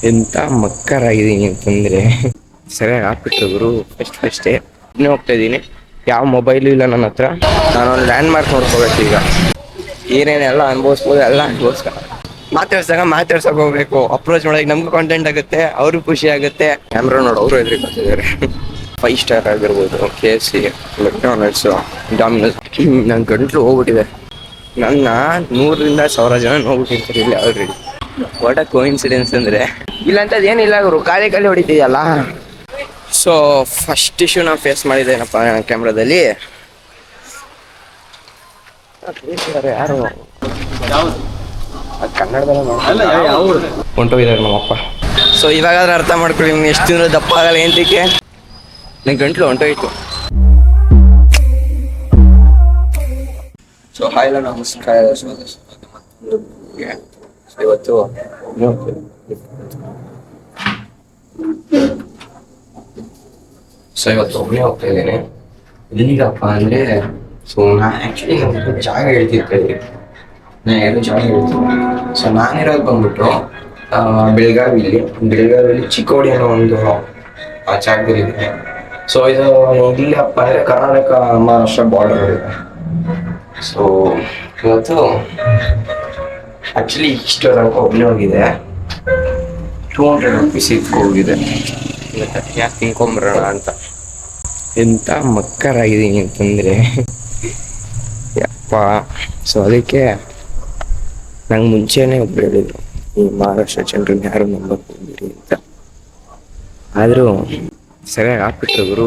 ಎಂತ ಮಕ್ಕರಾಗಿದ್ದೀನಿ ಅಂತಂದ್ರೆ ಸರಿಯಾಗಿ ಹಾಕ್ಬಿಟ್ರು ಗುರು. ಫಸ್ಟೇ ಇನ್ನೇ ಹೋಗ್ತಾ ಇದ್ದೀನಿ, ಯಾವ ಮೊಬೈಲು ಇಲ್ಲ ನನ್ನ ಹತ್ರ. ನಾನೊಂದು ಲ್ಯಾಂಡ್ ಮಾರ್ಕ್ ನೋಡ್ಕೋಬೇಕು ಈಗ. ಏನೇನೆಲ್ಲ ಅನ್ಭವಿಸ್ಬೋದು ಎಲ್ಲ ಅನ್ಭವಿಸ್ಕ ಮಾತಾಡ್ಸಕ್ ಹೋಗ್ಬೇಕು. ಅಪ್ರೋಚ್ ಮಾಡೋಕೆ ನಮ್ಗೂ ಕಾಂಟೆಂಟ್ ಆಗುತ್ತೆ, ಅವ್ರಿಗೂ ಖುಷಿ ಆಗುತ್ತೆ. ಕ್ಯಾಮ್ರಾ ನೋಡು, ಅವರು ಎದುರಿಕೊತಿದ್ದಾರೆ. 5 ಸ್ಟಾರ್ ಆಗಿರ್ಬೋದು, KFC, ಮೆಕ್ಡೊನಾಲ್ಡ್ಸ್, ಡಾಮಿನೋಸ್. ನನ್ನ ಗಂಟ್ಲು ಹೋಗ್ಬಿಟ್ಟಿದೆ. ನನ್ನ 100-1000 ಜನ ನೋಡ್ಬಿಟ್ಟಿರ್ತಾರೆ ಇಲ್ಲಿ ಆಲ್ರೆಡಿ. ವಾಟ್ ಅ ಕೋಇನ್ಸಿಡೆನ್ಸ್ ಅಂದರೆ ಇಲ್ಲಂತದ್ದು ಏನಿಲ್ಲ ಗುರು, ಖಾಲಿ ಹೊಡಿತಿದೆಯಲ್ಲ. ಸೊ ಫಸ್ಟ್ ಇಶ್ಯೂ ನಾವು ಫೇಸ್ ಮಾಡಿದ್ದೇನಪ್ಪ ಕ್ಯಾಮ್ರಾದಲ್ಲಿ. ಯಾರು ಕನ್ನಡದಲ್ಲ ಹೊಂಟೋಗಿದ್ದಾರೆ ನಮ್ಮಪ್ಪ. ಸೊ ಇವಾಗಾದ್ರೂ ಅರ್ಥ ಮಾಡ್ಕೊಳ್ಳಿ, ನಿಮ್ಗೆ ಎಷ್ಟು ದಿನ ದಪ್ಪ ಆಗಲ್ಲ ಏಂತಕ್ಕೆ. ನಂಗೆ ಗಂಟ್ಲು ಹೊಂಟೋಯ್ತು. ಸೊ ಹಾಯ್ ನಮಸ್ಕಾರ. ಇವತ್ತು ಒಬ್ಬನೇ ಹೋಗ್ತಾ ಇದ್ದೇನೆ. ಎಲ್ಲಿಗಪ್ಪ ಅಂದರೆ, ಸೊ ನಾನು ಆ್ಯಕ್ಚುಲಿ ನಮ್ಗೆ ಜಾಗ ಹೇಳ್ತಿರ್ತೀನಿ. ಸೊ ನಾನಿರೋದು ಬಂದ್ಬಿಟ್ಟು ಬೆಳಗಾವಿಲಿ ಚಿಕ್ಕೋಡಿ ಅನ್ನೋ ಒಂದು ಜಾಗದಲ್ಲಿದ್ದೀನಿ. ಸೊ ಇದು ಇಲ್ಲಪ್ಪ ಅಂದರೆ ಕರ್ನಾಟಕ ಮಹಾರಾಷ್ಟ್ರ ಬಾರ್ಡರ್ ಇದೆ. ಸೊ ಇವತ್ತು ಆ್ಯಕ್ಚುಲಿ ಇಷ್ಟು ತನಕ ಒಬ್ಬನೇ ಹೋಗಿದೆ. 200 ರೂಪೀಸ್ ಹೋಗಿದೆ. ಯಾಕೆ ತಿನ್ಕೊಂಬರೋಣ ಅಂತ. ಎಂಥ ಮಕ್ಕರಾಗಿದ್ದೀನಿ ಅಂತಂದರೆ ಯಪ್ಪ. ಸೊ ಅದಕ್ಕೆ ನಂಗೆ ಮುಂಚೆನೇ ಒಬ್ರು ಹೇಳಿದ್ರು, ಈ ಮಹಾರಾಷ್ಟ್ರ ಜನರನ್ನ ಯಾರು ನಂಬಕ್ ಹೋಗ್ಬಿಡಿ ಅಂತ. ಆದರೂ ಸರಿಯಾಗಿ ಹಾಕ್ಬಿಟ್ರು ಗುರು.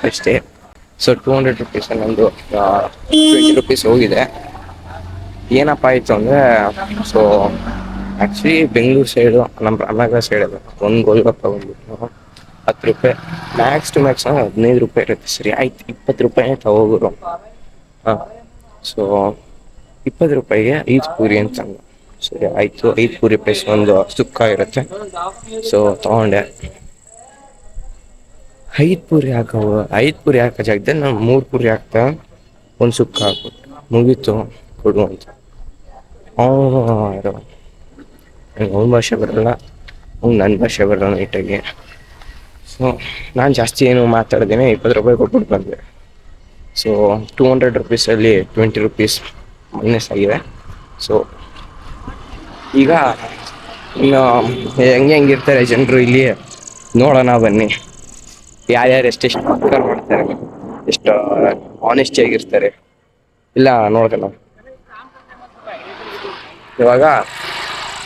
ಫಸ್ಟೇ ಸೊ 200 ರೂಪೀಸ್ ನಂದು 20 ರೂಪೀಸ್ ಹೋಗಿದೆ. ಏನಪ್ಪ ಆಯಿತು ಅಂದರೆ, ಸೊ ಆ್ಯಕ್ಚುಲಿ ಬೆಂಗಳೂರು ಸೈಡು, ನಮ್ಮ ರಾಮನಗರ ಸೈಡಲ್ಲ, ಒಂದು ಗೋಲ್ಗಪ್ಪ ಬಂದ್ಬಿಟ್ಟು 10 ರೂಪಾಯಿ, ಮ್ಯಾಕ್ಸ್ ಟು ಮ್ಯಾಕ್ಸ್ 15 ರೂಪಾಯಿ ಇರುತ್ತೆ. ಸರಿ ಆಯ್ತು, 20 ರೂಪಾಯಿನೇ ತಗೋರು. ಹಾಂ, ಸೊ 20 ರೂಪಾಯಿಗೆ 5 ಪೂರಿ ಅಂತ. ಸರಿ ಆಯಿತು, 5 ಪೂರಿ ಪ್ಲಸ್ ಒಂದು ಸುಕ್ಕ ಇರುತ್ತೆ. ಸೊ ತೊಗೊಂಡೆ. 5 ಪೂರಿ ಹಾಕೋ ಜಾಗದಲ್ಲಿ ನಾನು 3 ಪೂರಿ ಹಾಕ್ತಾ, ಒಂದು ಸುಕ್ಕ ಹಾಕ್ಬಿಟ್ಟು ಮುಗೀತು ಕೊಡು ಅಂತ. ಅವ್ನ ಭಾಷೆ ಬರಲ್ಲ, ನನ್ನ ಭಾಷೆ ಬರಲ್ಲ ನೀಟಾಗಿ. ಸೊ ನಾನು ಜಾಸ್ತಿ ಏನು ಮಾತಾಡ್ದೇನೆ 20 ರೂಪಾಯಿ ಕೊಟ್ಬಿಟ್ಟು ಬಂದೆ. ಸೊ 200 ರೂಪೀಸಲ್ಲಿ 20 ರೂಪೀಸ್ ಮೈನಸ್ ಆಗಿದೆ. ಸೊ ಈಗ ಇನ್ನು ಹೆಂಗಿರ್ತಾರೆ ಜನರು ಇಲ್ಲಿ ನೋಡೋಣ ಬನ್ನಿ. ಯಾರ್ಯಾರು ಎಷ್ಟೆಷ್ಟು ಪಕ್ಕ ಮಾಡ್ತಾರೆ, ಎಷ್ಟು ಆನೆಸ್ಟಿಯಾಗಿರ್ತಾರೆ ಇಲ್ಲ ನೋಡೋಣ. ಇವಾಗ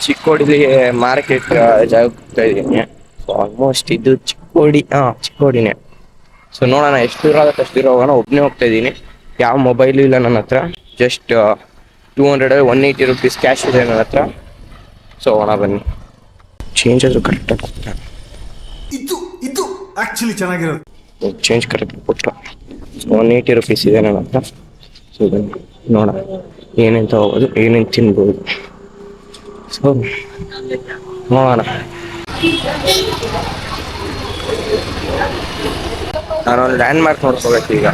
ಚಿಕ್ಕೋಡಿಲಿ ಮಾರ್ಕೆಟ್ ಜಾಗಕ್ಕೆ ಹೋಗ್ತಾ ಇದ್ದೀನಿ. ಸೊ ಆಲ್ಮೋಸ್ಟ್ ಇದು ಚಿಕ್ಕೋಡಿನೇ. ಸೊ ನೋಡೋಣ, ಎಷ್ಟು ದೂರ ಆಗುತ್ತೆ ಅಷ್ಟು ದೂರ ಹೋಗೋಣ. ಒಬ್ಬನೇ ಹೋಗ್ತಾ ಇದ್ದೀನಿ, ಯಾವ ಮೊಬೈಲು ಇಲ್ಲ ನನ್ನ ಹತ್ರ. ಜಸ್ಟ್ 180 ರೂಪೀಸ್ ಕ್ಯಾಶ್ ಇದೆ ನನ್ನ ಹತ್ರ. ಸೊ ಹೋಗೋಣ ಬನ್ನಿ. ಚೇಂಜ್ ಆದರೂ ಕರೆಕ್ಟಾಗಿ ಕೊಡ್ತಾರೆ. ಇದು ಆ್ಯಕ್ಚುಲಿ ಚೆನ್ನಾಗಿರೋದು. ಚೇಂಜ್ ಕರೆಕ್ಟಾಗಿ ಕೊಟ್ಟು 180 ರೂಪೀಸ್ ಇದೆ ನನ್ನ ಹತ್ರ. ಸೊ ಬನ್ನಿ ನೋಡೋಣ ಏನೇನು ತಗೋಬೋದು, ಏನೇನು ತಿನ್ಬೋದು. ಸೊ ನೋಡೋಣ. ನಾನೊಂದು ಲ್ಯಾಂಡ್ ಮಾರ್ಕ್ ನೋಡ್ಕೋಬೇಕು ಈಗ.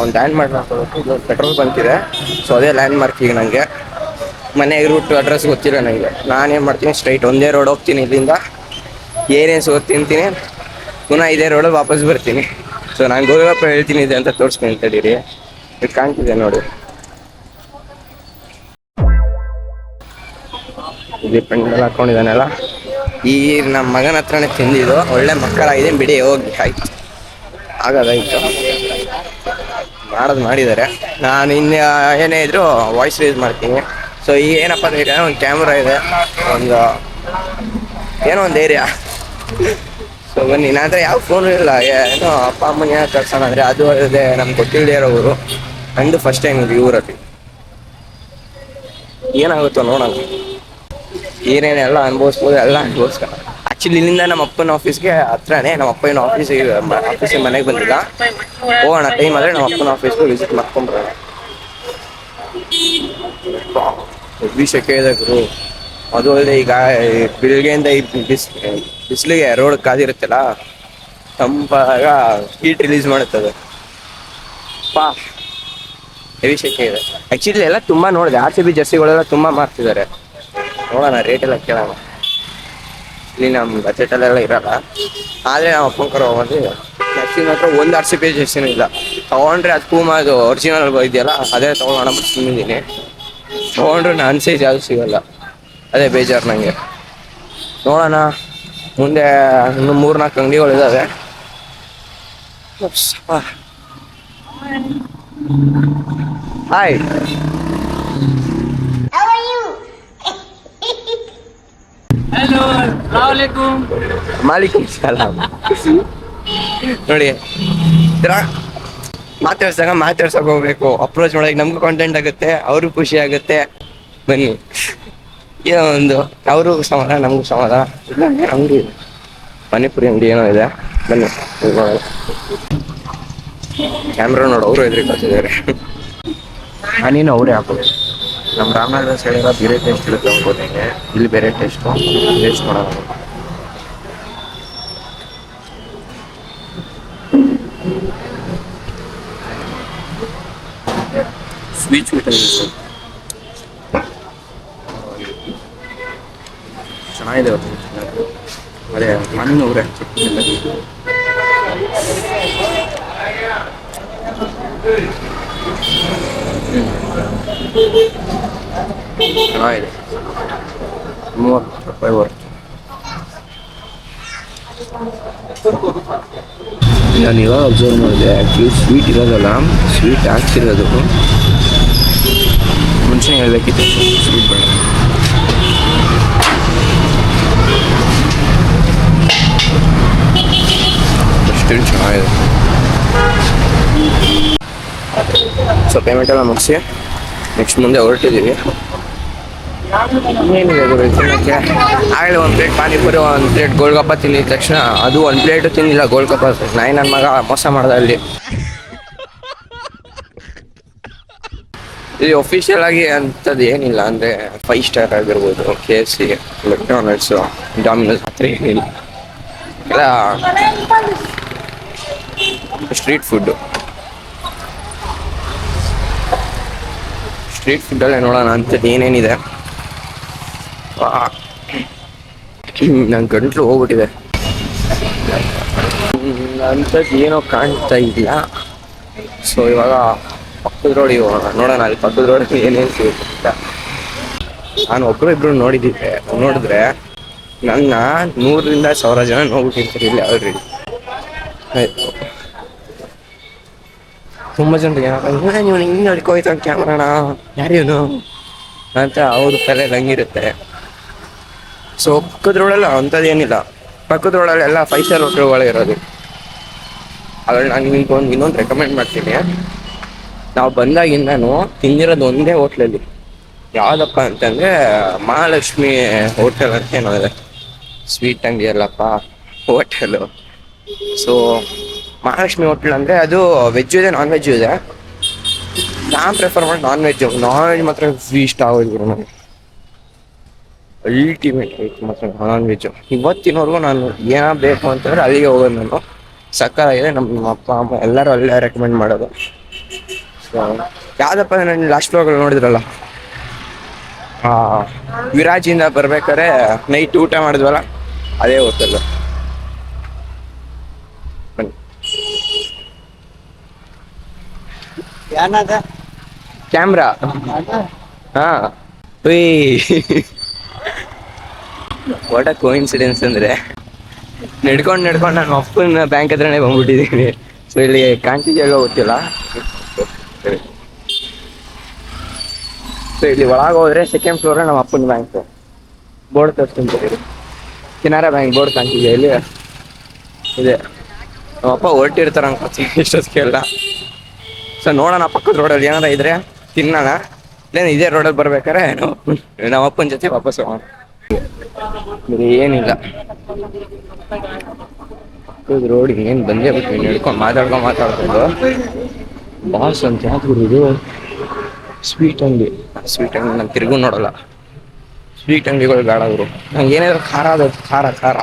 ಒಂದು ಲ್ಯಾಂಡ್ ಮಾರ್ಕ್ ನೋಡ್ಕೋಬೇಕು. ಇದು ಪೆಟ್ರೋಲ್ ಬಂತಿದೆ. ಸೊ ಅದೇ ಲ್ಯಾಂಡ್ ಮಾರ್ಕ್ ಈಗ ನನಗೆ. ಮನೆಗೆ ರೂಟ್ ಅಡ್ರೆಸ್ ಗೊತ್ತಿಲ್ಲ ನನಗೆ. ನಾನೇನು ಮಾಡ್ತೀನಿ, ಸ್ಟ್ರೈಟ್ ಒಂದೇ ರೋಡ್ ಹೋಗ್ತೀನಿ. ಇಲ್ಲಿಂದ ಏನೇನು ಸಿಗೋದು ತಿಂತೀನಿ, ಪುನಃ ಇದೇ ರೋಡಲ್ಲಿ ವಾಪಸ್ ಬರ್ತೀನಿ. ಸೊ ನಾನು ಗೋಲ್ಗಪ್ಪ ಹೇಳ್ತೀನಿ ಇದೆ ಅಂತ ತೋರಿಸ್ತೀನಿ ತಡೀರಿ. ಇದು ಕಾಣ್ತಿದೆ ನೋಡಿ, ಇದು ಪೆಂಡಲ್ ಹಾಕೊಂಡಿದ್ದಾನಲ್ಲ, ಈ ನಮ್ಮ ಮಗನ ಹತ್ರನೇ ತಿಂದಿದ್ದು. ಒಳ್ಳೆ ಮಕ್ಕಳಾಗಿದ್ದೀನಿ ಬಿಡಿ, ಹೋಗಿ ಆಯ್ತು, ಆಗೋದಾಯ್ತು. ಮಾಡಿದ್ದಾರೆ. ನಾನು ಇನ್ನು ಏನೇ ಇದ್ರು ವಾಯ್ಸ್ ರೇಸ್ ಮಾಡ್ತೀನಿ. ಸೊ ಈಗ ಏನಪ್ಪ ಅಂದರೆ, ಒಂದು ಕ್ಯಾಮ್ರಾ ಇದೆ, ಏನೋ ಒಂದು ಏರಿಯಾ. ಸೊ ಬನ್ನಿ. ನನ್ನ ಯಾವ ಫೋನು ಇಲ್ಲ, ಏನೋ ಅಪ್ಪ ಅಮ್ಮನ ಕಳ್ಸೋಣ ಅಂದರೆ ಅದು ಅಲ್ಲದೆ ನಮ್ಗೆ ಗೊತ್ತಿಲ್ಲದೆ ಇರೋರು. ನಂದು ಫಸ್ಟ್ ಟೈಮ್ ಇದು ಊರಲ್ಲಿ. ಏನಾಗುತ್ತೋ ನೋಡೋಣ. ಏನೇನೆಲ್ಲ ಅನ್ಭವಿಸ್ಬೋದು ಎಲ್ಲ ಅನ್ಭವಿಸ್ಕ. ಆ್ಯಕ್ಚುಲಿ ಇಲ್ಲಿಂದ ನಮ್ಮ ಅಪ್ಪನ ಆಫೀಸ್ಗೆ ಹತ್ರನೇ. ನಮ್ಮ ಅಪ್ಪನ ಆಫೀಸಿಗೆ ಮನೆಗೆ ಬಂದಿಲ್ಲ. ಹೋಗೋಣ, ಟೈಮ್ ಆದರೆ ನಮ್ಮ ಅಪ್ಪನ ಆಫೀಸ್ಗೆ ವಿಸಿಟ್ ಮಾಡ್ಕೊಂಡ್ಬರೋಣ. ಹೆವಿ ಸೆಕೆ ಇದೆ ಗುರು. ಅದು ಅಲ್ಲದೆ ಈಗ ಬೆಳಿಗ್ಗೆಯಿಂದ ಈ ಬಿಸಿಲಿಗೆ ರೋಡ್ ಕಾದಿರುತ್ತಲ್ಲ, ತಂಪಾಗ ಹೀಟ್ ರಿಲೀಸ್ ಮಾಡುತ್ತದೆ. ಹೆವಿ ಸೆಕೆ ಇದೆ. ಆ್ಯಕ್ಚುಲಿ ಎಲ್ಲ ತುಂಬ ನೋಡಿದೆ, RCB ಜರ್ಸಿಗಳೆಲ್ಲ ತುಂಬ ಮಾರ್ತಿದ್ದಾರೆ. ನೋಡೋಣ, ರೇಟ್ ಎಲ್ಲ ಕೇಳೋಣ. ಇಲ್ಲಿ ನಮ್ಮ ಬಜೆಟಲ್ಲೆಲ್ಲ ಇರಲ್ಲ. ಆದರೆ ನಾವು ಅಪ್ಪಂಕರ ಹೋಗೋದು ಮ್ಯಾಕ್ಸಿಮಮ್ ಹತ್ರ ಒಂದು RCPH ಎಷ್ಟೇನೂ ಇಲ್ಲ. ತೊಗೊಂಡ್ರೆ ಅದು ಪೂಮ ಅದು ಒರಿಜಿನಲ್ ಇದೆಯಲ್ಲ ಅದೇ ತೊಗೊಳ್ಳೋಣ ತಿಂದಿದ್ದೀನಿ. ತೊಗೊಂಡ್ರೆ ನನ್ನ ಸೈಜ್ ಯಾವುದು ಸಿಗೋಲ್ಲ, ಅದೇ ಬೇಜಾರು ನನಗೆ. ನೋಡೋಣ ಮುಂದೆ ಇನ್ನು 3-4 ಅಂಗಡಿಗಳಿದ್ದಾವೆ. ಹಾಯ್, हेलो अस्सलामुअलैकुम। ಮಾಲಿಕುಂ ಸಲಾಮ್. ನೋಡಿ ಈ ಥರ ಮಾತಾಡ್ಸಕ್ಕೆ ಹೋಗ್ಬೇಕು, ಅಪ್ರೋಚ್ ಮಾಡೋಕೆ ನಮಗೂ ಕಾಂಟೆಂಟ್ ಆಗುತ್ತೆ, ಅವ್ರಿಗೂ ಖುಷಿ ಆಗುತ್ತೆ. ಬನ್ನಿ, ಏನೋ ಒಂದು ಅವ್ರಿಗೂ ಸಮಾಧಾನ ನಮಗೂ ಸಮಾಧಾನ. ಇಲ್ಲ ಅಂಗಡಿ ಪಾನಿಪುರಿ ಅಂಗಡಿ ಏನೋ ಇದೆ, ಬನ್ನಿ ಹೋಗೋಣ. ಕ್ಯಾಮ್ರಾ ನೋಡು, ಅವರು ಎದುರಿಕೊಳ್ತಿದ್ದಾರೆ. ನಾನೇನು ಅವರೇ ಹಾಕೋದು. ನಮ್ಮ ರಾಮನಗರ ಸೈಡ್ ಎಲ್ಲ ಬೇರೆ ಟೇಸ್ಟ್ ಇರುತ್ತೆ ಅನ್ಕೋತೀನಿ, ಇಲ್ಲಿ ಬೇರೆ ಟೇಸ್ಟ್ ಮಾಡೋಣ. ಸ್ವೀಟ್ ಚೆನ್ನಾಗಿದೆ. ಅದೇ ಮಣ್ಣು ಅವರೇ ಚೆನ್ನಾಗಿದೆ. 30 ರೂಪಾಯಿ ಬರುತ್ತೆ. ನಾನು ಇವಾಗ ಅಬ್ಸರ್ವ್ ಮಾಡಿದೆ, ಆ್ಯಕ್ಚುಲಿ ಸ್ವೀಟ್ ಇರೋದಲ್ಲ, ಸ್ವೀಟ್ ಹಾಕ್ಸಿರೋದು. ಮುಂಚೆ ಹೇಳ್ಬೇಕಿತ್ತು ಸ್ವೀಟ್ ಬೇಡ. ಅಷ್ಟು ಚೆನ್ನಾಗಿದೆ. ಸೊ ಪೇಮೆಂಟ್ ಎಲ್ಲ ಮುಗಿಸಿ ನೆಕ್ಸ್ಟ್ ಮುಂದೆ ಹೊರಟಿದ್ದೀವಿ. ಏನಿದೆ ಗುರು ತಿನ್ನೋಕ್ಕೆ? ಆಗಲೇ 1 ಪ್ಲೇಟ್ ಪಾನಿಪುರಿ, 1 ಪ್ಲೇಟ್ ಗೋಲ್ಗಪ್ಪ ತಿಂದಿದ ತಕ್ಷಣ, ಅದು 1 ಪ್ಲೇಟು ತಿಂದಿಲ್ಲ ಗೋಲ್ಗಪ್ಪ. ನನ್ನ ಮಗ ಮೋಸ ಮಾಡ್ದೆ ಅಲ್ಲಿ. ಇಲ್ಲಿ ಒಫಿಷಿಯಲ್ ಆಗಿ ಅಂಥದ್ದು ಏನಿಲ್ಲ, ಅಂದರೆ 5 ಸ್ಟಾರ್ ಆಗಿರ್ಬೋದು, KFC, ಮೆಕ್ಡೊನಾಲ್ಡ್ಸು, ಡಾಮಿನೋಸ್ ಹತ್ರ ಏನಿಲ್ಲ. ಎಲ್ಲ ಸ್ಟ್ರೀಟ್ ಫುಡ್ಡಲ್ಲೇ ನೋಡೋಣ ಅಂಥದ್ದು ಏನೇನಿದೆ. ನನ್ನ ಗಂಟ್ಲು ಹೋಗ್ಬಿಟ್ಟಿದೆ. ಅಂಥದ್ದು ಏನೋ ಕಾಣ್ತಾ ಇಲ್ಲ. ಸೊ ಇವಾಗ ಪಕ್ಕದ ರೋಡಿಗೆ ಹೋಗೋಣ, ನೋಡೋಣ ಅಲ್ಲಿ ಪಕ್ಕದ ರೋಡಲ್ಲಿ ಏನೇನು ಸಿಗುತ್ತೆ. ನಾನು ಒಬ್ಬರು ನೋಡಿದ್ರೆ ನನ್ನ 100-1000 ಜನ ನೋಡ್ಬಿಟ್ಟಿರ್ತಾರೆ ಇಲ್ಲಿ ಆಲ್ರೆಡಿ. ಆಯಿತು, ತುಂಬ ಜನರಿಗೆ ನೀವು ಹಿಂಗೆ ನೋಡ್ಕೋಯ್ತು ಕ್ಯಾಮ್ರಾಣ ಯಾರೇನು ಅಂತ ಅವ್ರ ತಲೆ ಹಂಗಿರುತ್ತೆ. ಸೊ ಪಕ್ಕದ ರೋಡಲ್ಲ ಅಂಥದ್ದು ಏನಿಲ್ಲ, ಪಕ್ಕದ ರೋಡಲ್ಲೆಲ್ಲ 5 ಸ್ಟಾರ್ ಹೋಟೆಲ್ಗಳೇ ಇರೋದು. ಅದ್ರಲ್ಲಿ ನಾನು ನಿಮ್ಗೆ ಇನ್ನೊಂದು ರೆಕಮೆಂಡ್ ಮಾಡ್ತೀನಿ. ನಾವು ಬಂದಾಗಿಂದನೂ ತಿಂದಿರೋದು ಒಂದೇ ಹೋಟ್ಲಲ್ಲಿ, ಯಾವುದಪ್ಪ ಅಂತಂದರೆ ಮಹಾಲಕ್ಷ್ಮಿ ಹೋಟೆಲ್ ಅಂತ ಏನೋ ಇದೆ. ಸ್ವೀಟ್ ಅಂಗಡಿ ಅಲ್ಲಪ್ಪ, ಹೋಟೆಲು. ಸೊ ಮಹಾಲಕ್ಷ್ಮಿ ಹೋಟ್ಲ್ ಅಂದರೆ ಅದು ವೆಜ್ಜು ಇದೆ, ನಾನ್ ವೆಜ್ಜು ಇದೆ. ನಾನು ಪ್ರಿಫರ್ ಮಾಡಿ ನಾನ್ ವೆಜ್ ಮಾತ್ರ ಇಷ್ಟ ಆಗೋದು ನನಗೆ. ಅಲ್ಟಿಮೇಟ್ ಆಯ್ತು ಮಾತ್ರ ನಾನ್ ವೆಜ್ಜು. ಇವತ್ತಿನವರೆಗೂ ನಾನು ಏನೋ ಬೇಕು ಅಂತಂದರೆ ಅಲ್ಲಿಗೆ ಹೋಗೋದು ನಾನು. ಸಕ್ಕತ್ತಾಗಿದೆ. ನಮ್ಮ ಅಪ್ಪ ಅಮ್ಮ ಎಲ್ಲರೂ ಅಲ್ಲೇ ರೆಕಮೆಂಡ್ ಮಾಡೋದು. ಸೊ ಯಾವುದಪ್ಪ ನಾನು ಲಾಸ್ಟ್ ವ್ಲಾಗಲ್ಲಿ ನೋಡಿದ್ರಲ್ಲ, ವಿರಾಜಿಂದ ಬರ್ಬೇಕಾದ್ರೆ ನೈಟ್ ಊಟ ಮಾಡಿದ್ವಲ್ಲ, ಅದೇ ಹೋಟೆಲ್. ಬನ್ನಿ. ಕ್ಯಾಮ್ರಾ ಹಾಂ ವಾಟ್ ಅ ಕೋಇನ್ಸಿಡೆನ್ಸ್ ಅಂದರೆ, ನಡ್ಕೊಂಡು ನಾನು ಅಪ್ಪನ ಬ್ಯಾಂಕ್ ಹತ್ರನೇ ಬಂದ್ಬಿಟ್ಟಿದ್ದೀನಿ. ಸೊ ಇಲ್ಲಿ ಕಾಣ್ತಿದೆಯಲ್ಲೋ ಗೊತ್ತಿಲ್ಲ. ಸೊ ಇಲ್ಲಿ ಒಳಗೆ ಹೋದರೆ 2nd ಫ್ಲೋರ್ ನಮ್ಮ ಅಪ್ಪನ ಬ್ಯಾಂಕ್. ಬೋರ್ಡ್ ತೋರಿಸ್ತೀನಿ, ಕೆನರಾ ಬ್ಯಾಂಕ್ ಬೋರ್ಡ್ ಕಾಣ್ತಿದೆ ಇಲ್ಲಿ ಇದೆ. ನಮ್ಮಪ್ಪ ಹೊರಟಿರ್ತಾರೆ ಅನ್ಕೋತೀನಿ ಇಷ್ಟೊತ್ತಿಗೆಲ್ಲ. ಸೊ ನೋಡೋಣ ಪಕ್ಕದ ರೋಡಲ್ಲಿ ಏನಾರ ಇದ್ರೆ ತಿನ್ನೋಣ, ಇಲ್ಲೇನು ಇದೇ ರೋಡಲ್ಲಿ ಬರ್ಬೇಕಾರೆ ನಮ್ಮ ಅಪ್ಪನ ಜೊತೆ ವಾಪಸ್ ಹೋಗೋಣ. ಏನಿಲ್ಲ ರೋಡಿಗೆ ಏನು ಬಂದೇ ಬಿಟ್ಟು ನಡ್ಕೊಂಡು ಮಾತಾಡ್ಕೊಂಡು ಬಾಸ್ ಅಂತ ಯಾವ್ದು ಇದು ಸ್ವೀಟ್ ಅಂಗಡಿ ನಾನು ತಿರುಗೂ ನೋಡಲ್ಲ. ಸ್ವೀಟ್ ಅಂಗಡಿಗಳು ಬೇಡ ಅವರು. ನಂಗೆ ಏನಾದರೂ ಖಾರ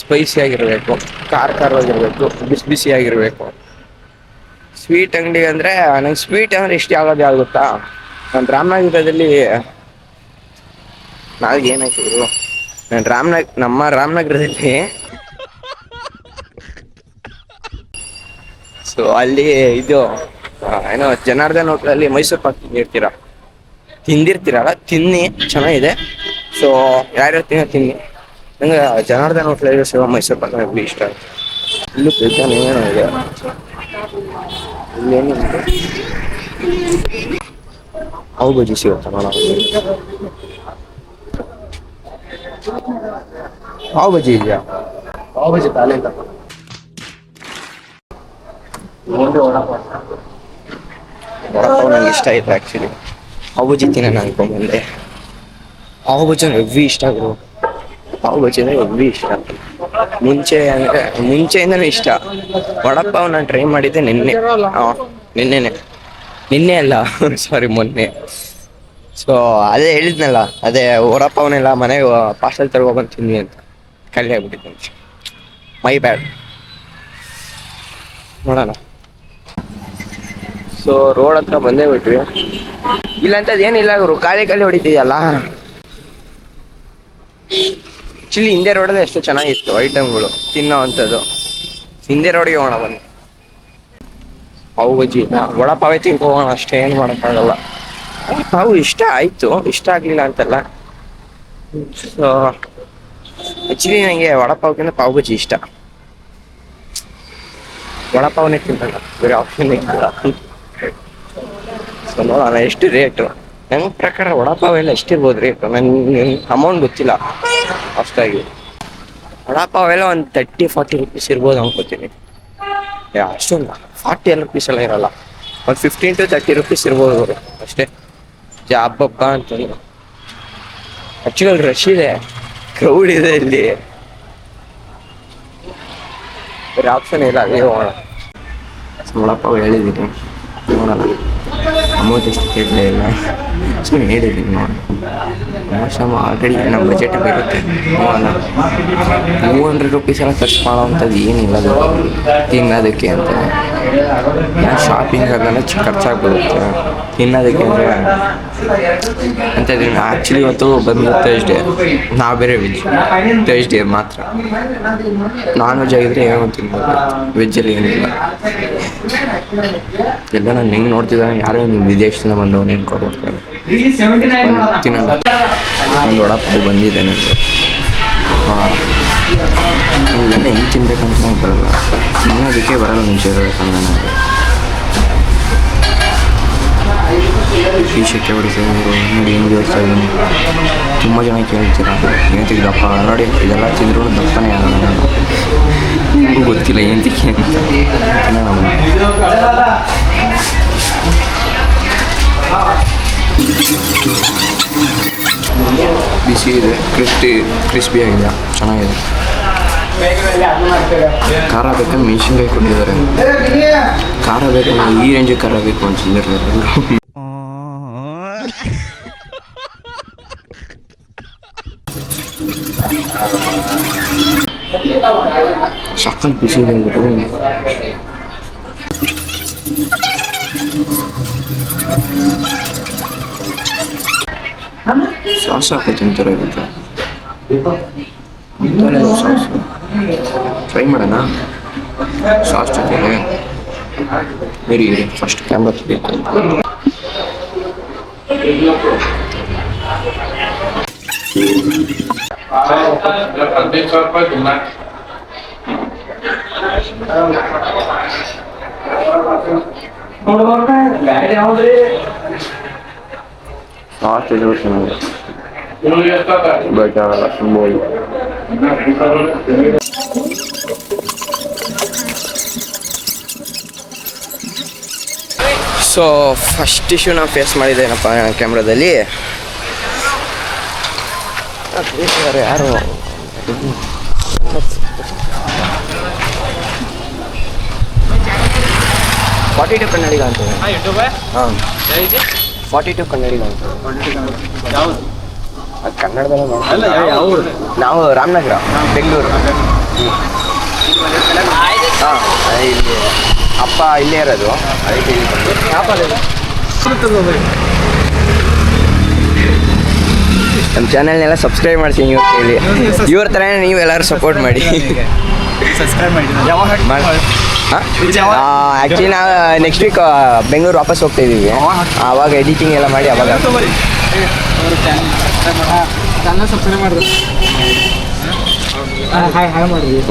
ಸ್ಪೈಸಿ ಆಗಿರಬೇಕು, ಖಾರವಾಗಿರಬೇಕು, ಬಿಸಿಯಾಗಿರಬೇಕು. ಸ್ವೀಟ್ ಅಂಗಡಿ ಅಂದರೆ ನಂಗೆ ಸ್ವೀಟ್ ಅಂದರೆ ಇಷ್ಟ ಆಗೋದು ಯಾವ್ದು ಗೊತ್ತಾ, ನಾನು ರಾಮನಗರದಲ್ಲಿ ನಾಳೆಗೆ ಏನಾಯ್ತು ನಾನು ನಮ್ಮ ರಾಮನಗರದಲ್ಲಿ ಸೊ ಅಲ್ಲಿ ಇದು ಏನೋ ಜನಾರ್ದನ್ ಹೋಟ್ಲಲ್ಲಿ ಮೈಸೂರು ಪಾಕ್ ತಿಂದಿರ್ತೀರಲ್ಲ, ತಿನ್ನಿ, ಚೆನ್ನಾಗಿದೆ. ಸೊ ಯಾರ್ಯಾರು ತಿನ್ನಿ. ನಂಗೆ ಜನಾರ್ದನ್ ಹೋಟ್ಲಲ್ಲಿ ಸಿಗೋ ಮೈಸೂರು ಪಾಕ್ ನನಗೆ ಇಷ್ಟ ಆಯ್ತು. ಇಲ್ಲೂ ಬೇಜಾನ್ ಏನೋ ಇದೆ. ಇಲ್ಲೇನಿದೆ, ಪಾವ್ ಬಜ್ಜಿ ಸಿಗುತ್ತೆ ನೋಡ. ಪಾವ್ ಬಜ್ಜಿ ಇದೆಯಾ? ಪಾವ್ ಬಜ್ಜಿ ತಾಲೆ ಅಂತ ವಡಪಾವ್ ನಂಗೆ ಇಷ್ಟ ಆಯ್ತು ಆ್ಯಕ್ಚುಲಿ. ಪಾವ್ ಬಜ್ಜಿ ತಿನ್ನೋಣ ಅನ್ಕೊಂಡ್ಬಂದೆ. ಪಾವ್ ಬಜ್ಜಿ ಹೆವಿ ಇಷ್ಟ ಆಗು. ಪಾವ್ ಬಜ್ಜಿ ಅಂದರೆ ಹೆವಿ ಇಷ್ಟ. ಮುಂಚೆಯಿಂದನೂ ಇಷ್ಟ. ವಡಪಾವ್ ನಾನು ಟ್ರೈ ಮಾಡಿದ್ದೆ ನಿನ್ನೆ ಅಲ್ಲ ಸಾರಿ, ಮೊನ್ನೆ. ಸೊ ಅದೇ ಹೇಳಿದ್ನಲ್ಲ, ಅದೇ ವಡಪಾವ್ನೆಲ್ಲ ಮನೆಗೆ ಪಾರ್ಸಲ್ ತಗೊಬಂದು ತಿಂದ್ವಿ ಅಂತ ಖಾಲಿ ಆಗ್ಬಿಟ್ಟಿದ್ದೆ. ಮೈ ಬ್ಯಾಡ್. ನೋಡೋಣ. ಸೊ ರೋಡ್ ಹತ್ರ ಬಂದೇ ಬಿಟ್ವಿ. ಇಲ್ಲಂತದ್ದು ಏನಿಲ್ಲ ಗುರು, ಖಾಲಿ ಹೊಡಿತಿದೆಯಲ್ಲ. ಆ್ಯಕ್ಚುಲಿ ಹಿಂದೆ ರೋಡಲ್ಲಿ ಎಷ್ಟು ಚೆನ್ನಾಗಿತ್ತು ಐಟಮ್ಗಳು ತಿನ್ನೋ ಅಂಥದ್ದು. ಹಿಂದೆ ರೋಡಿಗೆ ಹೋಗೋಣ ಬನ್ನಿ. ಪಾವ್ ಬಜ್ಜಿ ವಡಪಾವೇ ತಿನ್ಕೋಗೋಣ ಅಷ್ಟೇ, ಏನು ಮಾಡೋಕ್ಕಾಗಲ್ಲ. ಪಾವು ಇಷ್ಟ ಆಯಿತು, ಇಷ್ಟ ಆಗಲಿಲ್ಲ ಅಂತಲ್ಲ. ಸೊ ಆ್ಯಕ್ಚುಲಿ ನನಗೆ ವಡಪಾವ್ಗಿಂತ ಪಾವ್ ಬಜ್ಜಿ ಇಷ್ಟ. ವಡಪಾವನೇ ತಿನ್ನಲ್ಲ, ಬೇರೆ ಆಪ್ಷನ್ ಇಲ್ಲ. ಸೊ ನೋಡೋಣ ಎಷ್ಟು ರೇಟು. ನನ್ನ ಪ್ರಕಾರ ವಡಪಾವ್ ಎಲ್ಲ ಎಷ್ಟಿರ್ಬೋದು ರೇಟು, ನನಗೆ ಅಮೌಂಟ್ ಗೊತ್ತಿಲ್ಲ ಅಷ್ಟಾಗಿ. ವಡಪಾವ್ ಎಲ್ಲ ಒಂದು 30-40 ರೂಪೀಸ್ ಇರ್ಬೋದು ಅನ್ಕೋತೀನಿ. ಅಷ್ಟೊಂದು 40 ರೂಪೀಸ್ ಎಲ್ಲ ಇರಲ್ಲ, ಒಂದು 15 to 30 ರೂಪೀಸ್ ಇರ್ಬೋದು ಅವರು ಅಷ್ಟೇ. ಹಬ್ಬ ಅಂತಂದು ಆ್ಯಕ್ಚುಲಿ ರಶ್ ಇದೆ, ಕ್ರೌಡ್ ಇದೆ ಇಲ್ಲಿ, ಬೇರೆ ಆಪ್ಷನ್ ಇಲ್ಲ. ಅದೇ ಹೋಗೋಣ. ವಡಪಾವ್ ಹೇಳಿದ್ದೀನಿ, ನೋಡೋಣ ಅಮೌಂಟ್ ಎಷ್ಟು ಕೇಳಲೇ ಇಲ್ಲ, ಸುಮ್ಮನೆ ಹೇಳಿದ್ದೀನಿ. ನೋಡಿ ಆಲ್ರೆಡಿ ನಮ್ಮ ಬಜೆಟ್ ಬರುತ್ತೆ. ನೋಡೋಣ, 200 ರೂಪೀಸ್ ಎಲ್ಲ ಖರ್ಚು ಮಾಡೋವಂಥದ್ದು ಏನಿಲ್ಲ ತಿನ್ನೋದಕ್ಕೆ ಅಂತ. ಶಾಪಿಂಗ್ ಅದೆಲ್ಲ ಖರ್ಚಾಗ್ಬಿಡುತ್ತೆ. ತಿನ್ನೋದಕ್ಕೆ ಅಂದರೆ ಅಂತಿದ್ದೀನಿ. ಆ್ಯಕ್ಚುಲಿ ಇವತ್ತು ಬಂದು ಥರ್ಸ್ಡೇ, ನಾವು ಬೇರೆ ವೆಜ್. ಥರ್ಸ್ಡೇ ಮಾತ್ರ ನಾನ್ ವೆಜ್ ಆಗಿದ್ರೆ ಏನೋ ತಿನ್ಬೋದು, ವೆಜ್ಜಲ್ಲಿ ಏನಿಲ್ಲ. ಎಲ್ಲ ನಾನು ಹೆಂಗೆ ನೋಡ್ತಿದ್ದಾನೆ, ಯಾರೋ ನೀವು ವಿದೇಶದಿಂದ ಬಂದವನು ಏನು ಕೊಡ್ಬೇಕು ತಿನ್ನಲ್ಲ. ಒಂದು ವಡಪಾವ್ ಬಂದಿದೆ ನನಗೆ. ಇವೆಲ್ಲ ಹೆಂಗೆ ತಿನ್ಬೇಕಂತ ನಂಗೆ ಬರಲ್ಲ, ತಿನ್ನೋದಕ್ಕೆ ಬರಲ್ಲ ಮುಂಚೆ ಇರಬೇಕಂದ್ರೆ. ನನಗೆ ಈ ಶೆಕೆ ಹೊಡಿತೀವಿ ನೋಡಿ, ಹೆಂಗೆ ಹೇಳ್ತಾ ಇದ್ದೀನಿ. ತುಂಬ ಜನ ಕೇಳ್ತೀರ ಏನಂತಿಗೆ ದಪ್ಪ ನೋಡಿ, ಇದೆಲ್ಲ ತಿಂದ್ರೂ ದಪ್ಪನೇ ಆಗಲ್ಲ. ನಾನು ನಿಮಗೂ ಗೊತ್ತಿಲ್ಲ ಏನಂತಿಗೆ ಅಂತ ತಿನ್ನೋಣ. ಬಿಸಿ ಇದೆ, ಕ್ರಿಸ್ಪಿ ಆಗಿದೆ, ಚೆನ್ನಾಗಿದೆ. ಖಾರ ಬೇಕಂದ್ರೆ ಮೆಣಸಿನ್ಕಾಯಿ ಕೊಟ್ಟಿದ್ದಾರೆ. ಖಾರ ಬೇಕಂದ್ರೆ ಈ ರೇಂಜಿಗೆ ಖಾರ ಬೇಕು ಅನ್ಸಿದ್ದಾರೆ. ಸಕ್ಕತ್ ಬಿಸಿ ಇದೆ ಅಂದ್ಬಿಟ್ಟು ಸಾಸ್ ಹಾಕಿ ತಿಂತಾರೆ ಇರುತ್ತೆ. ಸಾಸ್ ಟ್ರೈ ಮಾಡೋಣ. ಸಾಸ್ ಜೊತೆಗೆ ಇರಿ ಫಸ್ಟ್ ಕ್ಯಾಮ್ರಾ ತೆಗಿಬೇಕು. ಸಾಸ್ ಇದೆ ಚೆನ್ನಾಗಿದೆ, ಬಟ್ ಆಗಲ್ಲ ತುಂಬ. ಸೊ ಫಸ್ಟ್ ಇಶ್ಯೂ ನಾವು ಫೇಸ್ ಮಾಡಿದ್ದೇನಪ್ಪ ಕ್ಯಾಮ್ರಾದಲ್ಲಿ. ಯಾರು 42 ಕನ್ನಡಿಗ ಅಂತ. ಹಾಂ 42 ಕನ್ನಡಿಗ ಅಂತ. ಅದು ಕನ್ನಡದಲ್ಲ. ನಾವು ರಾಮನಗರ, ಬೆಂಗಳೂರು. ಹಾಂ ಇಲ್ಲಿ ಅಪ್ಪ ಇಲ್ಲೇ ಇರೋದು, ಅದಕ್ಕೆ ಇಲ್ಲಿ ಬಂದು ನಮ್ಮ ಚಾನಲ್ನೆಲ್ಲ ಸಬ್ಸ್ಕ್ರೈಬ್ ಮಾಡ್ತೀನಿ ನೀವು ಕೇಳಿ. ಇವ್ರ ಥರನೇ ನೀವು ಎಲ್ಲರೂ ಸಪೋರ್ಟ್ ಮಾಡಿ. ಸಬ್ಸ್ಕ್ರೈಬ್ ಮಾಡಿ. ಆ್ಯಕ್ಚುಲಿ ನಾವು ನೆಕ್ಸ್ಟ್ ವೀಕ್ ಬೆಂಗಳೂರು ವಾಪಸ್ ಹೋಗ್ತಾ ಇದ್ದೀವಿ. ಆವಾಗ ಎಡಿಟಿಂಗ್ ಎಲ್ಲ ಮಾಡಿ ಅವಾಗ ಚಾನಲ್ ಸಬ್ಸ್ಕ್ರೈಬ್ ಮಾಡಿದ್ರು. ಹಾಯ್ ಮಾಡಿದ್ವಿ.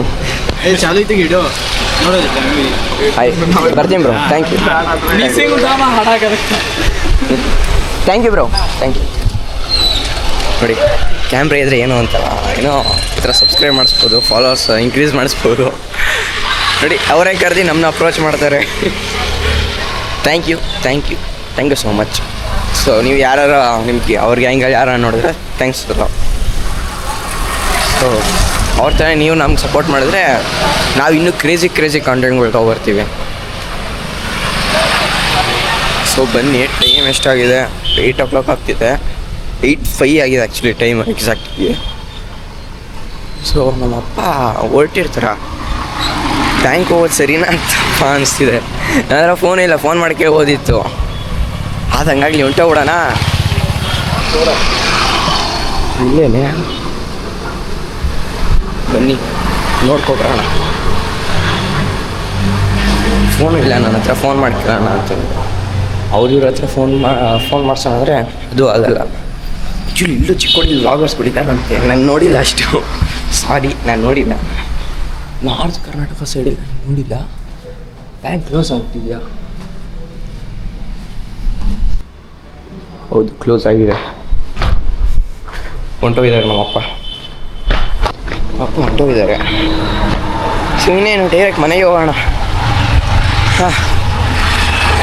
ಚಾಲು ಐತಿ ವಿಡಿಯೋ ನೋಡೋದು. ಬರ್ತೀನಿ bro. Thank you. Thank you bro. Thank you. ನೋಡಿ ಕ್ಯಾಮ್ರಾ ಇದ್ರೆ ಏನೋ ಅಂತಲ್ಲ, ಏನೋ ಈ ಥರ ಸಬ್ಸ್ಕ್ರೈಬ್ ಮಾಡಿಸ್ಬೋದು, ಫಾಲೋವರ್ಸ್ ಇನ್ಕ್ರೀಸ್ ಮಾಡಿಸ್ಬೋದು. ನೋಡಿ ಅವರೇ ಕರೆದು ನಮ್ಮನ್ನ ಅಪ್ರೋಚ್ ಮಾಡ್ತಾರೆ. Thank you so much. So ನೀವು ಯಾರು ನಿಮ್ಗೆ ಅವ್ರಿಗೆ ಹೆಂಗೆ ಯಾರು ನೋಡಿದ್ರೆ ಥ್ಯಾಂಕ್ಸ್. ಸೊ ಅವ್ರ ಥರ ನೀವು ನಮ್ಗೆ ಸಪೋರ್ಟ್ ಮಾಡಿದ್ರೆ ನಾವು ಇನ್ನೂ ಕ್ರೇಜಿ ಕಾಂಟೆಂಟ್ಗಳು ತೊಗೊಬರ್ತೀವಿ. ಸೊ ಬನ್ನಿ. ಟೈಮ್ ಎಷ್ಟಾಗಿದೆ? 8 o'clock ಆಗ್ತಿದೆ. 8:05 ಆಗಿದೆ ಆ್ಯಕ್ಚುಲಿ ಟೈಮ್ ಎಕ್ಸಾಕ್ಟ್ಲಿ. ಸೊ ನಮ್ಮಪ್ಪ ಹೊರಟಿರ್ತಾರ. ಬ್ಯಾಂಕ್ ಹೋಗೋದು ಸರಿನಾ ಅಂತಪ್ಪ ಅನಿಸ್ತಿದೆ. ನನ್ನ ಫೋನ್ ಇಲ್ಲ, ಫೋನ್ ಮಾಡೋಕ್ಕೆ ಓದಿತ್ತು. ಅದು ಹಂಗಾಗಲಿ ಹೊಂಟೋಗ್ಬಿಡೋಣ. ಇಲ್ಲೇನೆ ಬನ್ನಿ ನೋಡ್ಕೊಬರೋಣ. ಫೋನ್ ಇಲ್ಲ ನನ್ನ ಹತ್ರ, ಫೋನ್ ಮಾಡ್ಕೊಳ್ಳೋಣ ಅಂತ. ಅವ್ರ ಹತ್ರ ಫೋನ್ ಮಾಡ್ಸೋಣ ಅಂದರೆ ಅದು ಆಗಲ್ಲ. ಆ್ಯಕ್ಚುಲಿ ಇಲ್ಲೂ ಚಿಕ್ಕೋಡಿ ವ್ಲಾಗರ್ಸ್ ಬಿಟ್ಟಿದ್ದಾರಂತೆ. ನಾನು ನೋಡಿಲ್ಲ ಅಷ್ಟು. ಸಾರಿ, ನಾನು ನೋಡಿಲ್ಲ. ನಾರ್ತ್ ಕರ್ನಾಟಕ ಸೈಡಿಲ್ಲ, ನೋಡಿಲ್ಲ. ಬ್ಯಾಂಕ್ ಕ್ಲೋಸ್ ಆಗ್ತಿದೆಯಾ? ಹೌದು, ಕ್ಲೋಸ್ ಆಗಿದೆ. ಹೊಂಟೋಗಿದ್ದಾರೆ ನಮ್ಮಪ್ಪ. ಹೊಂಟೋಗಿದ್ದಾರೆ. ಸುಮ್ಮನೇನು ಡೈರೆಕ್ಟ್ ಮನೆಗೆ ಹೋಗೋಣ.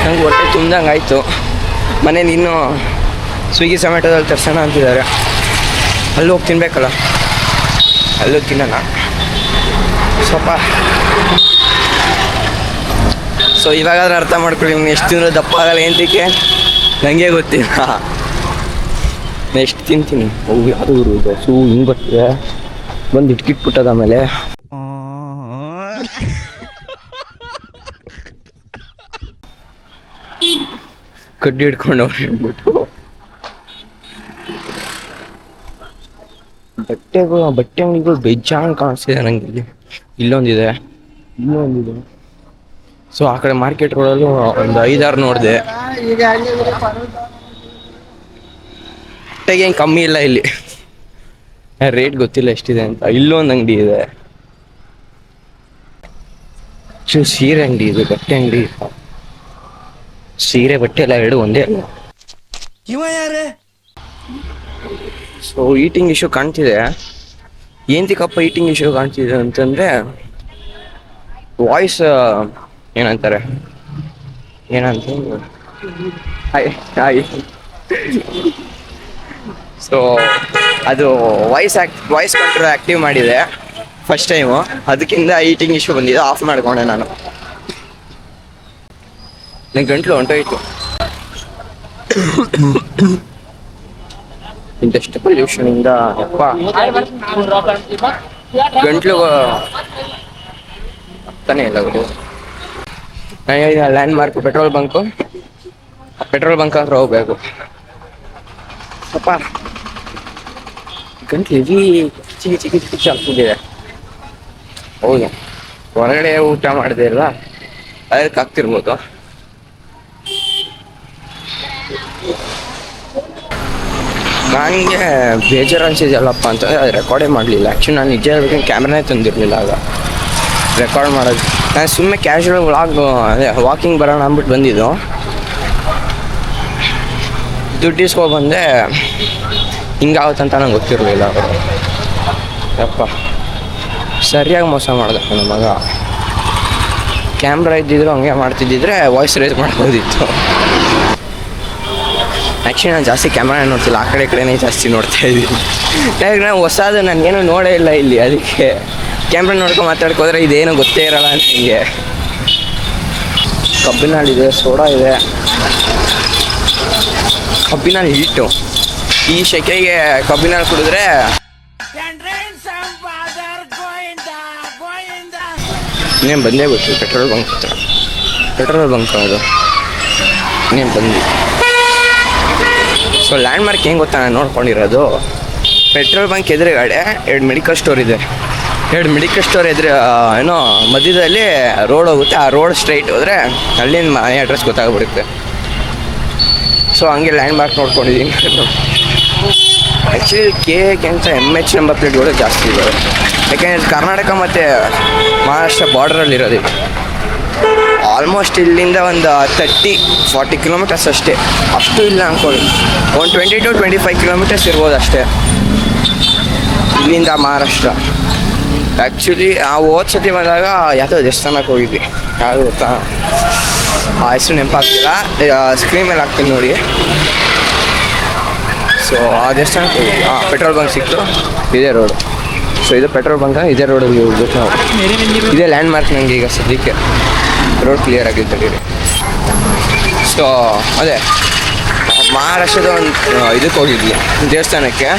ನಂಗೆ ಹೊಟ್ಟೆ ತುಂಬ್ದಂಗೆ ಆಯಿತು. ಮನೇಲಿ ಇನ್ನೂ ಸ್ವಿಗ್ಗಿ ಝೊಮ್ಯಾಟೋದಲ್ಲಿ ತರ್ಸೋಣ ಅಂತಿದ್ದಾರೆ. ಅಲ್ಲಿ ಹೋಗಿ ತಿನ್ಬೇಕಲ್ಲ, ಅಲ್ಲೋಗಿ ತಿನ್ನೋಣ ಸ್ವಲ್ಪ. ಸೊ ಇವಾಗಾದ್ರೂ ಅರ್ಥ ಮಾಡ್ಕೊಳ್ಳಿ, ಇವ್ನು ಎಷ್ಟು ತಿಂದರೂ ದಪ್ಪ ಆಗಲ್ಲ ಎಂತಕ್ಕೆ ನನಗೆ ಗೊತ್ತಿಲ್ಲ. ಎಷ್ಟು ತಿಂತೀನಿ. ಅವು ಯಾವುದು ಇದು ಸೂ ಹಿಂಗೆ ಬರ್ತಿದೆ, ಬಂದು ಇಟ್ಕಿಟ್ಬಿಟ್ಟದ. ಆಮೇಲೆ ಕಡ್ಡಿ ಹಿಡ್ಕೊಂಡು ಹೇಳ್ಬಿಟ್ಟು ಬಟ್ಟೆ ಅಂಗಡಿಗಳು ಬೇಜಾನ್ ಕಾಣಿಸ್ತಿದೆ ನನಗೆ. ಇಲ್ಲೊಂದಿದೆ. ಸೊ ಆ ಕಡೆ ಮಾರ್ಕೆಟ್ ರೋಡಲ್ಲೂ ಒಂದು 5-6 ನೋಡಿದೆ. ಬಟ್ಟೆಗೆ ಏನು ಕಮ್ಮಿ ಇಲ್ಲ ಇಲ್ಲಿ. ರೇಟ್ ಗೊತ್ತಿಲ್ಲ ಎಷ್ಟಿದೆ ಅಂತ. ಇಲ್ಲೊಂದು ಅಂಗಡಿ ಇದೆ, ಸೀರೆ ಅಂಗಡಿ ಇದೆ, ಬಟ್ಟೆ ಅಂಗಡಿ. ಸೀರೆ ಬಟ್ಟೆ ಎಲ್ಲ ಎರಡು ಒಂದೇ ಅಲ್ಲ. ಸೊ ಈಟಿಂಗ್ ಇಶ್ಯೂ ಕಾಣ್ತಿದೆ. ಏಂತಿಕಪ್ಪ ಈಟಿಂಗ್ ಇಶ್ಯೂ ಕಾಣ್ತಿದೆ ಅಂತಂದರೆ ವಾಯ್ಸ್ ಏನಂತಾರೆ ಹಾಯ್. ಸೊ ಅದು ವಾಯ್ಸ್ ಕಂಟ್ರೋಲ್ ಆ್ಯಕ್ಟಿವ್ ಮಾಡಿದೆ ಫಸ್ಟ್ ಟೈಮು. ಅದಕ್ಕಿಂತ ಈಟಿಂಗ್ ಇಶ್ಯೂ ಬಂದಿದೆ. ಆಫ್ ಮಾಡ್ಕೊಂಡೆ ನಾನು. ನಂಗೆ ಗಂಟ್ಲು ಹೊಂಟೋಯ್ತು. ಇಂಡಸ್ಟ್ ಪೊಲ್ಯೂಷನಿಂದ ಅಪ್ಪ ಗಂಟ್ಲು ಆಗ್ತಾನೆ ಇಲ್ಲ. ಅವರು ಲ್ಯಾಂಡ್ ಮಾರ್ಕ್ ಪೆಟ್ರೋಲ್ ಬಂಕ್ ಹತ್ರ ಹೋಗ್ಬೇಕು. ಅಪ್ಪ ಗಂಟ್ಲು ಹೆವಿ ಚಿಕ್ಕಿ ಆಗ್ತಿದೆ. ಹೌದು, ಹೊರಗಡೆ ಊಟ ಮಾಡಿದೆ ಅಲ್ವಾ, ಅದಕ್ಕೆ ಆಗ್ತಿರ್ಬೋದು. ನನಗೆ ಬೇಜಾರು ಅನಿಸಿದೆಯಲ್ಲಪ್ಪ ಅಂತಂದರೆ ಅದು ರೆಕಾರ್ಡೇ ಮಾಡಲಿಲ್ಲ. ಆ್ಯಕ್ಚುಲಿ ನಾನು ನಿಜ ಹೇಳ್ಬೇಕಂದ್ರೆ ಕ್ಯಾಮ್ರಾನೇ ತಂದಿರಲಿಲ್ಲ ಆಗ ರೆಕಾರ್ಡ್ ಮಾಡೋದು. ನಾನು ಸುಮ್ಮನೆ ಕ್ಯಾಶುವಲ್ ಅದೇ ವಾಕಿಂಗ್ ಬರೋಣ ಅಂದ್ಬಿಟ್ಟು ಬಂದಿದ್ದು. ದುಡ್ಡು ಇಸ್ಕೊಂಡು ಬಂದೆ. ಹಿಂಗಾಗುತ್ತಂತ ನಂಗೆ ಗೊತ್ತಿರಲಿಲ್ಲ. ಅವರು ಯಪ್ಪ ಸರಿಯಾಗಿ ಮೋಸ ಮಾಡಿದೆ ನನ್ನ ಮಗ. ಕ್ಯಾಮ್ರಾ ಇದ್ದಿದ್ರು ಹಂಗೆ ಮಾಡ್ತಿದ್ದಿದ್ರೆ ವಾಯ್ಸ್ ರೇಸ್ ಮಾಡ್ಬೋದಿತ್ತು. ಆ್ಯಕ್ಚುಲಿ ನಾನು ಜಾಸ್ತಿ ಕ್ಯಾಮ್ರಾನೇ ನೋಡ್ತಿಲ್ಲ, ಆ ಕಡೆನೇ ಜಾಸ್ತಿ ನೋಡ್ತಾ ಇದ್ದೀನಿ. ಯಾಕೆ ನಾನು ಹೊಸದು ನನಗೇನು ನೋಡೇ ಇಲ್ಲ ಇಲ್ಲಿ. ಅದಕ್ಕೆ ಕ್ಯಾಮ್ರಾ ನೋಡ್ಕೊಂಡು ಮಾತಾಡ್ಕೋದ್ರೆ ಇದೇನು ಗೊತ್ತೇ ಇರೋಲ್ಲ ಅಂತ. ಹಿಂಗೆ ಕಬ್ಬಿನಾಳಿದೆ, ಸೋಡಾ ಇದೆ, ಕಬ್ಬಿನಾಳು ಹಿಟ್ಟು. ಈ ಸೆಕೆಗೆ ಕಬ್ಬಿನಾಳು ಕುಡಿದ್ರೆ ಇನ್ನೇನು ಬಂದೇ ಗೊತ್ತು. ಪೆಟ್ರೋಲ್ ಬಂಕ್ ಅದು ಇನ್ನೇನು ಬಂದು. ಸೊ ಲ್ಯಾಂಡ್ ಮಾರ್ಕ್ ಹೆಂಗೆ ಗೊತ್ತಾ ನಾನು ನೋಡ್ಕೊಂಡಿರೋದು, ಪೆಟ್ರೋಲ್ ಬಂಕ್ ಎದುರುಗಡೆ 2 ಮೆಡಿಕಲ್ ಸ್ಟೋರ್ ಇದೆ. 2 ಮೆಡಿಕಲ್ ಸ್ಟೋರ್ ಎದುರು ಏನೋ ಮಧ್ಯದಲ್ಲಿ ರೋಡ್ ಹೋಗುತ್ತೆ. ಆ ರೋಡ್ ಸ್ಟ್ರೈಟ್ ಹೋದರೆ ಅಲ್ಲಿಂದ ಮನೆ ಅಡ್ರೆಸ್ ಗೊತ್ತಾಗ್ಬಿಡುತ್ತೆ. ಸೊ ಹಂಗೆ ಲ್ಯಾಂಡ್ ಮಾರ್ಕ್ ನೋಡ್ಕೊಂಡಿದ್ದೀನಿ. ಆ್ಯಕ್ಚುಲಿ KAKಂತ MH ನಂಬರ್ ಪ್ಲೇಟ್ಗಳು ಜಾಸ್ತಿ ಇದ್ದಾವೆ. ಯಾಕೆಂದರೆ ಕರ್ನಾಟಕ ಮತ್ತು ಮಹಾರಾಷ್ಟ್ರ ಬಾರ್ಡ್ರಲ್ಲಿರೋದು. ಆಲ್ಮೋಸ್ಟ್ ಇಲ್ಲಿಂದ ಒಂದು 30-40 ಕಿಲೋಮೀಟರ್ಸ್ ಅಷ್ಟೇ, ಅಷ್ಟು ಇಲ್ಲ ಅಂದ್ಕೊಳ್ಳಿ. ಒಂದು 20 to 25 ಕಿಲೋಮೀಟರ್ಸ್ ಇರ್ಬೋದು ಅಷ್ಟೇ ಇಲ್ಲಿಂದ ಮಹಾರಾಷ್ಟ್ರ. ಆ್ಯಕ್ಚುಲಿ ಆ ಹೋದ ಸತಿ ಬಂದಾಗ ಯಾವುದೋ ದೇವಸ್ಥಾನಕ್ಕೆ ಹೋಗಿದ್ವಿ, ಯಾವುದು ಗೊತ್ತಾ, ಆ ಹೆಸರು ನೆನಪಾಗ್ತಿಲ್ಲ, ಸ್ಕ್ರೀನ್ ಮೇಲೆ ಹಾಕ್ತೀನಿ ನೋಡಿ. ಸೊ ಆ ದೇವಸ್ಥಾನಕ್ಕೆ ಹೋಗಿದ್ವಿ. ಪೆಟ್ರೋಲ್ ಬಂಕ್ ಸಿಕ್ತು, ಇದೇ ರೋಡು. ಸೊ ಇದು ಪೆಟ್ರೋಲ್ ಬಂಕ್, ಇದೇ ರೋಡಲ್ಲಿ ಹೋಗ್ಬೇಕು ನಾವು. ಇದೇ ಲ್ಯಾಂಡ್ ಮಾರ್ಕ್ ನನಗೆ ಈಗ ಸದ್ಯಕ್ಕೆ. ರೋಡ್ ಕ್ಲಿಯರ್ ಆಗಿತ್ತು. ಸೊ ಅದೇ ಮಹಾರಾಷ್ಟ್ರದ ಒಂದು ಇದಕ್ಕೆ ಹೋಗಿದ್ವಿ, ದೇವಸ್ಥಾನಕ್ಕೆ.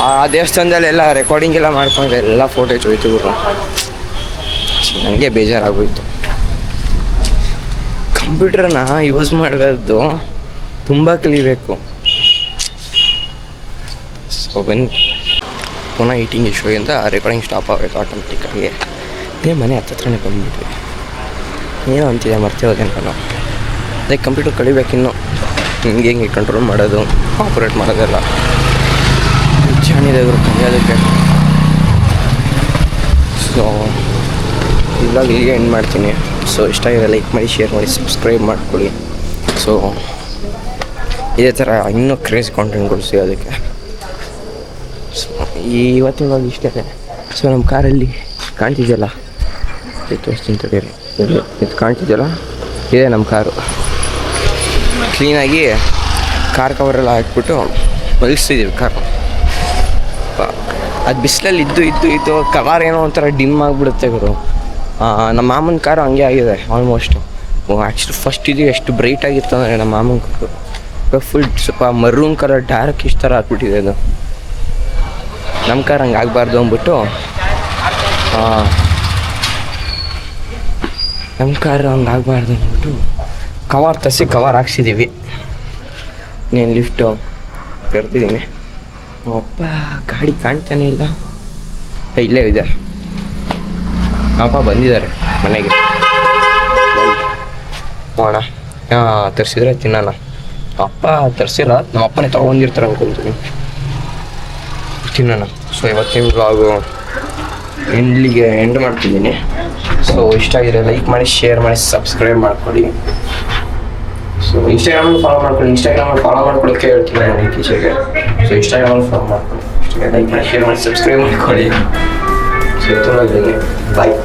ಆ ದೇವಸ್ಥಾನದಲ್ಲೆಲ್ಲ ರೆಕಾರ್ಡಿಂಗ್ ಎಲ್ಲ ಮಾಡ್ಕೊಂಡ್ರೆ ಎಲ್ಲ ಫೋಟೇಜ್ ಹೋಯ್ತು ಗುರು. ನನಗೆ ಬೇಜಾರಾಗೋಯ್ತು. ಕಂಪ್ಯೂಟರ್ನ ಯೂಸ್ ಮಾಡೋದು ತುಂಬ ಕಲಿಬೇಕು. ಸೊ ಬನ್ನಿ, ಪುನಃ ಈಟಿಂಗ್ ಇಶ್ಯೂಯಿಂದ ರೆಕಾರ್ಡಿಂಗ್ ಸ್ಟಾಪ್ ಆಗೋಯ್ತು ಆಟೋಮೆಟಿಕ್ಕಾಗಿ. ಇದೇ ಮನೆ ಹತ್ರನೇ ಬಂದುಬಿಟ್ವಿ. ಏನೋ ಅಂತಿದೆ ಮರ್ತೆ ಹೋದೆ ನಾನು. ಅದೇ ಕಂಪ್ಯೂಟರ್ ಕಲಿಬೇಕಿನ್ನು, ಹಿಂಗೆ ಕಂಟ್ರೋಲ್ ಮಾಡೋದು, ಆಪ್ರೇಟ್ ಮಾಡೋದೆಲ್ಲ ಚೆನ್ನಾಗಿದೆ ಇವರು ಕಲಿಯೋದಕ್ಕೆ. ಸೊ ಇವಾಗ ಇಲ್ಲಿಗೆ ಎಂಡ್ ಮಾಡ್ತೀನಿ. ಸೊ ಇಷ್ಟ ಆಗಿದೆ ಲೈಕ್ ಮಾಡಿ, ಶೇರ್ ಮಾಡಿ, ಸಬ್ಸ್ಕ್ರೈಬ್ ಮಾಡ್ಕೊಳ್ಳಿ. ಸೊ ಇದೇ ಥರ ಇನ್ನೂ ಕ್ರೇಜ್ ಕಾಂಟೆಂಟ್ಗಳು ಸಿಗೋದಕ್ಕೆ. ಸೊ ಇವತ್ತಿನ ಇಷ್ಟೇ. ಸೊ ನಮ್ಮ ಕಾರಲ್ಲಿ ಕಾಣ್ತಿದೆಯಲ್ಲ, ತೋರಿಸ್ತೀನಿ ತಡೀರಿ, ಇದು ಕಾಣ್ತಿದೆಯಲ್ಲ, ಇದೇ ನಮ್ಮ ಕಾರು. ಕ್ಲೀನಾಗಿ ಕಾರ್ ಕವರೆಲ್ಲ ಹಾಕ್ಬಿಟ್ಟು ಮಲಗಿಸ್ತಿದ್ದೀವಿ ಕಾರು. ಅದು ಬಿಸಿಲಲ್ಲಿ ಇದ್ದು ಕವರ್ ಏನೋ ಒಂಥರ ಡಿಮ್ ಆಗಿಬಿಡುತ್ತೆ ಗುರು. ನಮ್ಮ ಮಾಮನ ಕಾರು ಹಂಗೆ ಆಗಿದೆ ಆಲ್ಮೋಸ್ಟ್. ಆ್ಯಕ್ಚುಲಿ ಫಸ್ಟ್ ಇದು ಎಷ್ಟು ಬ್ರೈಟ್ ಆಗಿತ್ತು ಅಂದರೆ ನಮ್ಮ ಮಾಮನ ಕಾರು ಫುಲ್ ಸ್ವಲ್ಪ ಮರೂನ್ ಕಲರ್ ಡಾರ್ಕ್ ಇಷ್ಟು ಥರ ಹಾಕ್ಬಿಟ್ಟಿದೆ ಅದು. ನಮ್ಮ ಕಾರ್ ಹಂಗೆ ಆಗಬಾರ್ದು ಅಂದ್ಬಿಟ್ಟು ನಮ್ಮ ಕಾರು ಹಂಗೆ ಆಗಬಾರ್ದು ಅಂದ್ಬಿಟ್ಟು ಕವರ್ ಹಾಕ್ಸಿದ್ದೀವಿ. ನೀನು ಲಿಫ್ಟು ಕರ್ತಿದ್ದೀನಿ. ಅಪ್ಪ ಗಾಡಿ ಕಾಣ್ತಾನೆ ಇಲ್ಲ, ಇಲ್ಲೇ ಇದೆ. ಅಪ್ಪ ಬಂದಿದ್ದಾರೆ ಮನೆಗೆ. ಹೋಣ ತರಿಸಿದ್ರೆ ತಿನ್ನೋಣ. ಅಪ್ಪ ತರಿಸಿಲ್ಲ, ನಮ್ಮ ಅಪ್ಪನೇ ತೊಗೊಂಡಿರ್ತಾರೆ ಅನ್ಕೊಳ್ತೀನಿ, ತಿನ್ನೋಣ. ಸೊ ಇವತ್ತಿನ ವ್ಲಾಗು ಇಲ್ಲಿಗೆ ಎಂಡ್ ಮಾಡ್ತಿದ್ದೀನಿ. ಸೊ ಇಷ್ಟ ಆಗಿದೆ ಲೈಕ್ ಮಾಡಿ, ಶೇರ್ ಮಾಡಿ, ಸಬ್ಸ್ಕ್ರೈಬ್ ಮಾಡ್ಕೊಳ್ಳಿ. ಸೊ ಇನ್ಸ್ಟಾಗ್ರಾಮಲ್ಲಿ ಫಾಲೋ ಮಾಡ್ಕೊಳ್ಳೋಕ್ಕೆ ಹೇಳ್ತೀನಿ ನಾನು ಇತ್ತೀಚೆಗೆ. ಸೊ ಇನ್ಸ್ಟಾಗ್ರಾಮಲ್ಲಿ ಫಾಲೋ ಮಾಡ್ಕೊಳ್ಳಿ, ಲೈಕ್ ಮಾಡಿ, ಶೇರ್ ಮಾಡಿ, ಸಬ್ಸ್ಕ್ರೈಬ್ ಮಾಡ್ಕೊಳ್ಳಿ. ಸೊ ಬಾಯ್.